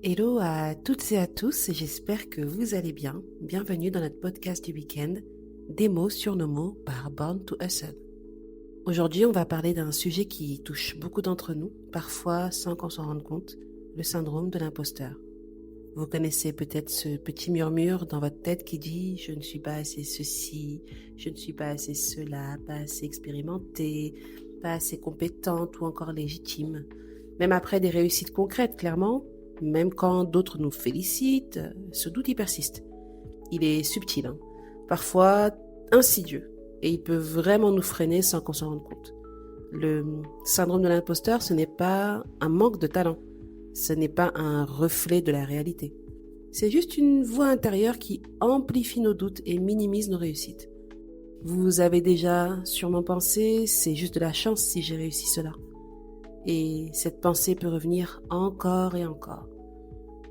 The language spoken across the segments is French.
Hello à toutes et à tous, j'espère que vous allez bien. Bienvenue dans notre podcast du week-end, Des mots sur nos mots par Born to Hustle. Aujourd'hui, on va parler d'un sujet qui touche beaucoup d'entre nous, parfois sans qu'on s'en rende compte, le syndrome de l'imposteur. Vous connaissez peut-être ce petit murmure dans votre tête qui dit « je ne suis pas assez ceci, je ne suis pas assez cela, pas assez expérimenté, pas assez compétente ou encore légitime ». Même après des réussites concrètes, clairement, même quand d'autres nous félicitent, ce doute y persiste. Il est subtil, parfois insidieux, et il peut vraiment nous freiner sans qu'on s'en rende compte. Le syndrome de l'imposteur, ce n'est pas un manque de talent, ce n'est pas un reflet de la réalité. C'est juste une voix intérieure qui amplifie nos doutes et minimise nos réussites. Vous avez déjà sûrement pensé, c'est juste de la chance si j'ai réussi cela. Et cette pensée peut revenir encore et encore.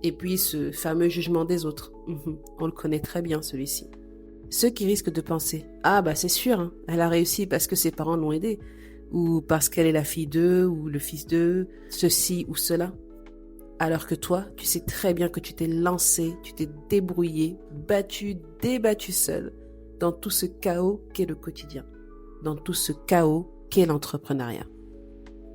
Et puis ce fameux jugement des autres, on le connaît très bien celui-ci. Ceux qui risquent de penser « Ah bah c'est sûr, elle a réussi parce que ses parents l'ont aidée » ou parce qu'elle est la fille d'eux ou le fils d'eux, ceci ou cela. Alors que toi, tu sais très bien que tu t'es lancé, tu t'es débrouillé, battu, débattu seul dans tout ce chaos qu'est le quotidien, dans tout ce chaos qu'est l'entrepreneuriat.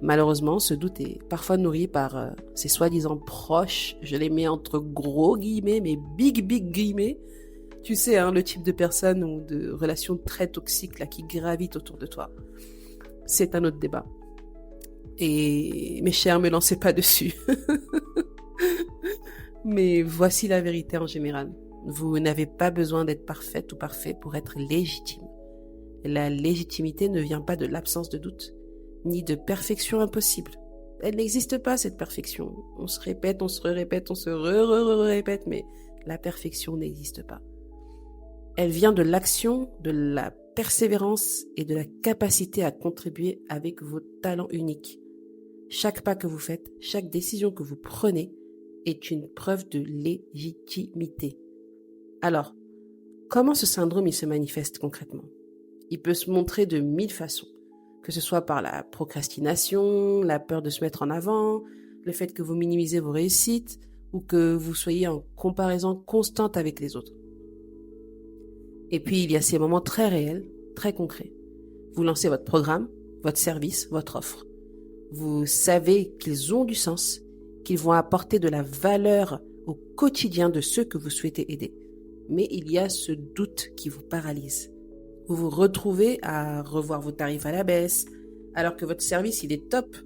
Malheureusement, ce doute est parfois nourri par ces soi-disant proches, je les mets entre gros guillemets, mais big guillemets. Tu sais, le type de personnes ou de relations très toxiques là, qui gravitent autour de toi. C'est un autre débat. Et mes chers, me lancez pas dessus. Mais voici la vérité en général. Vous n'avez pas besoin d'être parfaite ou parfait pour être légitime. La légitimité ne vient pas de l'absence de doute, ni de perfection impossible. Elle n'existe pas, cette perfection. On se répète, on se répète, on se répète, mais la perfection n'existe pas. Elle vient de l'action, de la persévérance et de la capacité à contribuer avec vos talents uniques. Chaque pas que vous faites, chaque décision que vous prenez est une preuve de légitimité. Alors, comment ce syndrome il se manifeste concrètement ? Il peut se montrer de 1000 façons, que ce soit par la procrastination, la peur de se mettre en avant, le fait que vous minimisez vos réussites ou que vous soyez en comparaison constante avec les autres. Et puis, il y a ces moments très réels, très concrets. Vous lancez votre programme, votre service, votre offre. Vous savez qu'ils ont du sens, qu'ils vont apporter de la valeur au quotidien de ceux que vous souhaitez aider. Mais il y a ce doute qui vous paralyse. Vous vous retrouvez à revoir vos tarifs à la baisse, alors que votre service, il est top.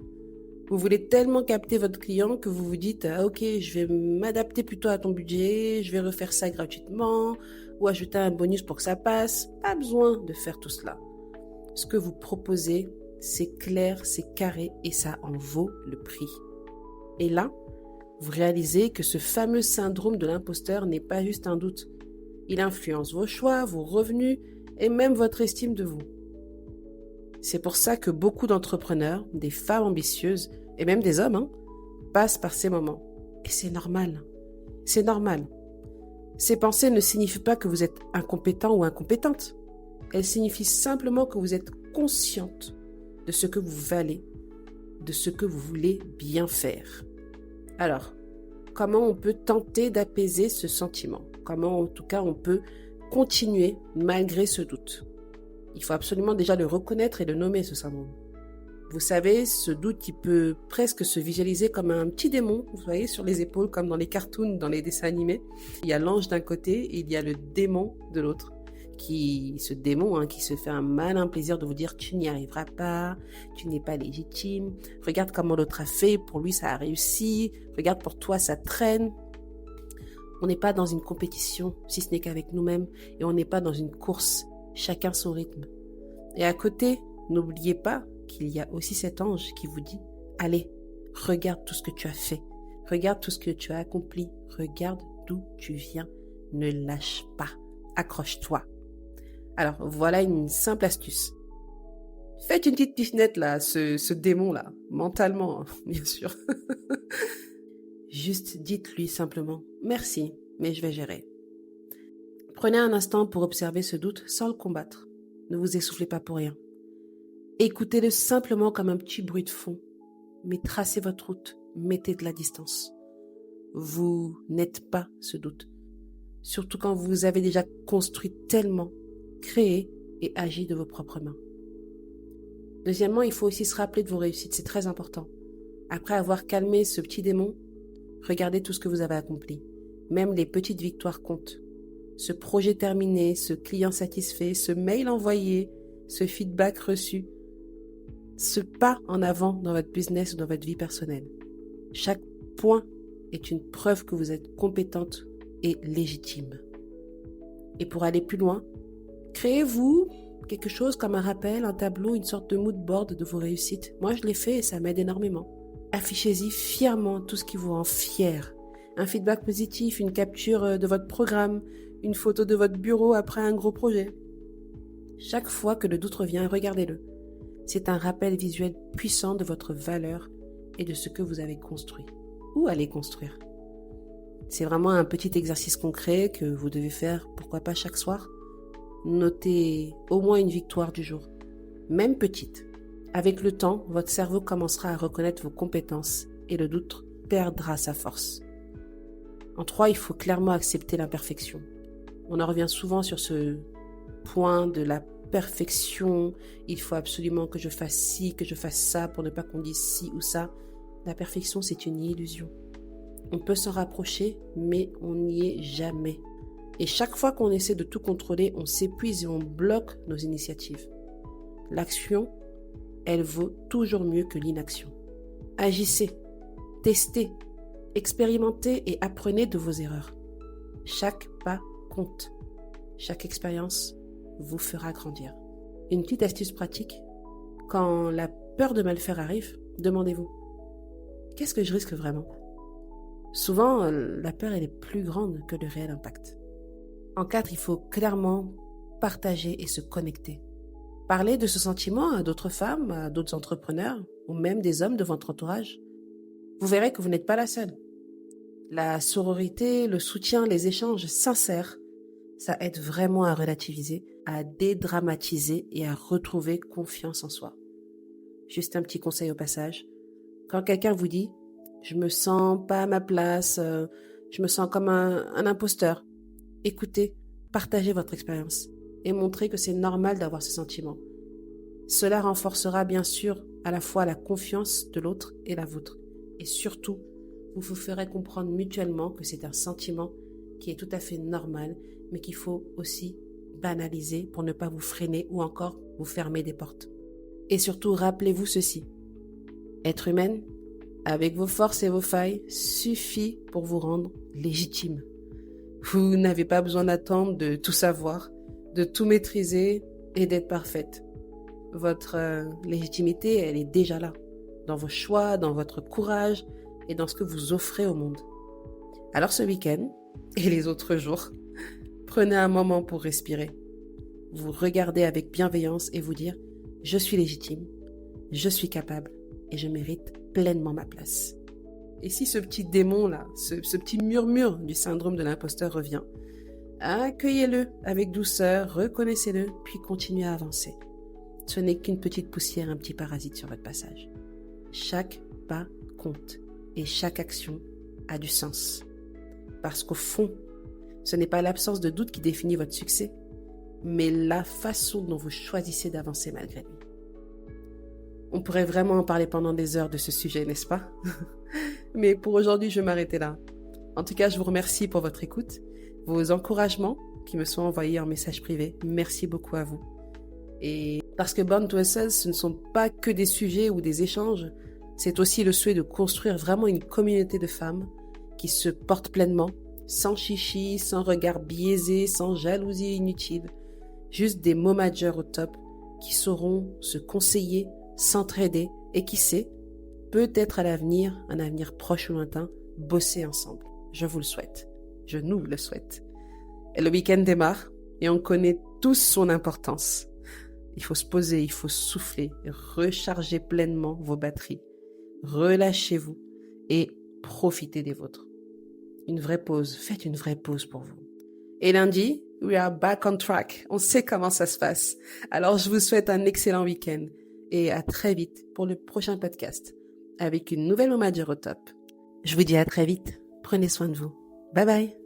Vous voulez tellement capter votre client que vous vous dites « Ah, ok, je vais m'adapter plutôt à ton budget, je vais refaire ça gratuitement, ou ajouter un bonus pour que ça passe. » Pas besoin de faire tout cela. Ce que vous proposez, c'est clair, c'est carré et ça en vaut le prix. Et là, vous réalisez que ce fameux syndrome de l'imposteur n'est pas juste un doute. Il influence vos choix, vos revenus et même votre estime de vous. C'est pour ça que beaucoup d'entrepreneurs, des femmes ambitieuses et même des hommes, passent par ces moments. Et c'est normal. C'est normal. Ces pensées ne signifient pas que vous êtes incompétent ou incompétente. Elles signifient simplement que vous êtes consciente de ce que vous valez, de ce que vous voulez bien faire. Alors, comment on peut tenter d'apaiser ce sentiment ? Comment, en tout cas, on peut continuer malgré ce doute ? Il faut absolument déjà le reconnaître et le nommer, ce syndrome. Vous savez, ce doute qui peut presque se visualiser comme un petit démon, vous voyez, sur les épaules, comme dans les cartoons, dans les dessins animés. Il y a l'ange d'un côté et il y a le démon de l'autre. Ce démon qui se fait un malin plaisir de vous dire « tu n'y arriveras pas, tu n'es pas légitime, regarde comment l'autre a fait, pour lui ça a réussi, regarde pour toi ça traîne ». On n'est pas dans une compétition, si ce n'est qu'avec nous-mêmes, et on n'est pas dans une course, chacun son rythme. Et à côté, n'oubliez pas qu'il y a aussi cet ange qui vous dit « allez, regarde tout ce que tu as fait, regarde tout ce que tu as accompli, regarde d'où tu viens, ne lâche pas, accroche-toi ». Alors, voilà une simple astuce. Faites une petite pifnette là, ce démon là, mentalement, bien sûr. Juste dites-lui simplement « merci, mais je vais gérer ». Prenez un instant pour observer ce doute sans le combattre. Ne vous essoufflez pas pour rien. Écoutez-le simplement comme un petit bruit de fond, mais tracez votre route, mettez de la distance. Vous n'êtes pas ce doute. Surtout quand vous avez déjà construit tellement, créé et agi de vos propres mains. Deuxièmement, il faut aussi se rappeler de vos réussites, c'est très important. Après avoir calmé ce petit démon, regardez tout ce que vous avez accompli. Même les petites victoires comptent. Ce projet terminé, ce client satisfait, ce mail envoyé, ce feedback reçu, ce pas en avant dans votre business ou dans votre vie personnelle. Chaque point est une preuve que vous êtes compétente et légitime. Et pour aller plus loin, créez-vous quelque chose comme un rappel, un tableau, une sorte de mood board de vos réussites. Moi, je l'ai fait et ça m'aide énormément. Affichez-y fièrement tout ce qui vous rend fier. Un feedback positif, une capture de votre programme, une photo de votre bureau après un gros projet. Chaque fois que le doute revient, regardez-le. C'est un rappel visuel puissant de votre valeur et de ce que vous avez construit ou allez construire. C'est vraiment un petit exercice concret que vous devez faire, pourquoi pas chaque soir. Notez au moins une victoire du jour, même petite. Avec le temps, votre cerveau commencera à reconnaître vos compétences et le doute perdra sa force. En 3, il faut clairement accepter l'imperfection. On en revient souvent sur ce point de la perfection. Il faut absolument que je fasse ci, que je fasse ça pour ne pas qu'on dise ci ou ça. La perfection, c'est une illusion. On peut s'en rapprocher, mais on n'y est jamais. Et chaque fois qu'on essaie de tout contrôler, on s'épuise et on bloque nos initiatives. L'action, elle vaut toujours mieux que l'inaction. Agissez, testez, expérimentez et apprenez de vos erreurs. Chaque pas compte. Chaque expérience vous fera grandir. Une petite astuce pratique, quand la peur de mal faire arrive, demandez-vous, qu'est-ce que je risque vraiment ? Souvent, la peur elle est plus grande que le réel impact. En 4, il faut clairement partager et se connecter. Parlez de ce sentiment à d'autres femmes, à d'autres entrepreneurs, ou même des hommes de votre entourage. Vous verrez que vous n'êtes pas la seule. La sororité, le soutien, les échanges sincères, ça aide vraiment à relativiser, à dédramatiser et à retrouver confiance en soi. Juste un petit conseil au passage. Quand quelqu'un vous dit « je me sens pas à ma place, je me sens comme un imposteur », écoutez, partagez votre expérience et montrez que c'est normal d'avoir ce sentiment. Cela renforcera bien sûr à la fois la confiance de l'autre et la vôtre. Et surtout, vous vous ferez comprendre mutuellement que c'est un sentiment qui est tout à fait normal, mais qu'il faut aussi banaliser pour ne pas vous freiner ou encore vous fermer des portes. Et surtout, rappelez-vous ceci. Être humaine, avec vos forces et vos failles, suffit pour vous rendre légitime. Vous n'avez pas besoin d'attendre de tout savoir, de tout maîtriser et d'être parfaite. Votre légitimité, elle est déjà là, dans vos choix, dans votre courage et dans ce que vous offrez au monde. Alors ce week-end et les autres jours, prenez un moment pour respirer. Vous regardez avec bienveillance et vous dire « Je suis légitime, je suis capable et je mérite pleinement ma place ». Et si ce petit démon-là, ce petit murmure du syndrome de l'imposteur revient, accueillez-le avec douceur, reconnaissez-le, puis continuez à avancer. Ce n'est qu'une petite poussière, un petit parasite sur votre passage. Chaque pas compte et chaque action a du sens. Parce qu'au fond, ce n'est pas l'absence de doute qui définit votre succès, mais la façon dont vous choisissez d'avancer malgré lui. On pourrait vraiment en parler pendant des heures de ce sujet, n'est-ce pas ? Mais pour aujourd'hui, je vais m'arrêter là. En tout cas, je vous remercie pour votre écoute, vos encouragements qui me sont envoyés en message privé. Merci beaucoup à vous. Et parce que Born to Hustle, ce ne sont pas que des sujets ou des échanges, c'est aussi le souhait de construire vraiment une communauté de femmes qui se portent pleinement, sans chichi, sans regard biaisé, sans jalousie inutile. Juste des momagers au top qui sauront se conseiller, s'entraider et qui sait, peut-être à l'avenir, un avenir proche ou lointain, bosser ensemble. Je vous le souhaite. Je nous le souhaite. Et le week-end démarre et on connaît tous son importance. Il faut se poser, il faut souffler, recharger pleinement vos batteries. Relâchez-vous et profitez des vôtres. Une vraie pause, faites une vraie pause pour vous. Et lundi, we are back on track. On sait comment ça se passe. Alors je vous souhaite un excellent week-end et à très vite pour le prochain podcast avec une nouvelle manager au top. Je vous dis à très vite. Prenez soin de vous. Bye bye.